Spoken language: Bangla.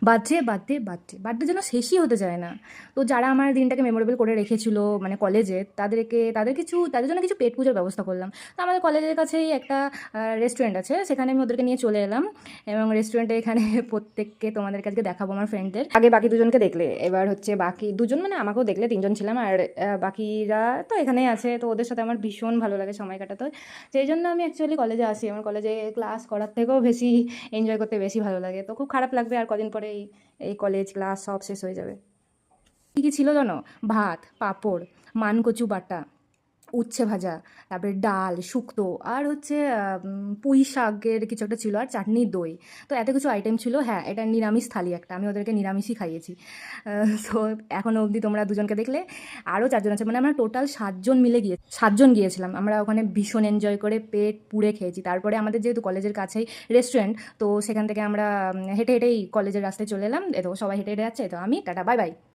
বার্থডে যেন শেষই হতে চায় না। তো যারা আমার দিনটাকে মেমোরেবল করে রেখেছিল মানে কলেজে, তাদের জন্য কিছু পেট পুজোর ব্যবস্থা করলাম। তো আমাদের কলেজের কাছেই একটা রেস্টুরেন্ট আছে, সেখানে আমি ওদেরকে নিয়ে চলে এলাম। এবং রেস্টুরেন্টে এখানে প্রত্যেককে তোমাদের কাছে দেখাবো আমার ফ্রেন্ডদের। আগে বাকি দুজনকে দেখলে, এবার হচ্ছে বাকি দুজন মানে আমাকেও দেখলে, তিনজন ছিলাম। আর বাকিরা তো এখানেই আছে, তো ওদের সাথে আমার ভীষণ ভালো লাগে সময় কাটাতে। সেই জন্য আমি অ্যাকচুয়ালি কলেজে আসি। আমার কলেজে ক্লাস করার থেকেও বেশি এনজয় করতে বেশি ভালো লাগে। তো খুব খারাপ লাগবে আর কদিন পরে এই কলেজ ক্লাস সব শেষ হয়ে যাবে। কী কী ছিল জানো? ভাত, পাঁপড়, মানকচু বাটা, উচ্ছে ভাজা, তারপরে ডাল, শুক্তো, আর হচ্ছে পুঁই শাকের কিছু একটা ছিল, আর চাটনি, দই। তো এত কিছু আইটেম ছিল। হ্যাঁ, এটা নিরামিষ থালি একটা, আমি ওদেরকে নিরামিষই খাইয়েছি। তো এখনও অবধি তোমরা দুজনকে দেখলে, আরও চারজন আছে, মানে আমরা টোটাল সাতজন গিয়েছিলাম। আমরা ওখানে ভীষণ এনজয় করে পেট পুড়ে খেয়েছি। তারপরে আমাদের যেহেতু কলেজের কাছেই রেস্টুরেন্ট, তো সেখান থেকে আমরা হেঁটে হেঁটেই কলেজের রাস্তায় চলে এলাম। এ তো সবাই হেঁটে হেঁটে যাচ্ছে, তো আমি টাটা বাই বাই।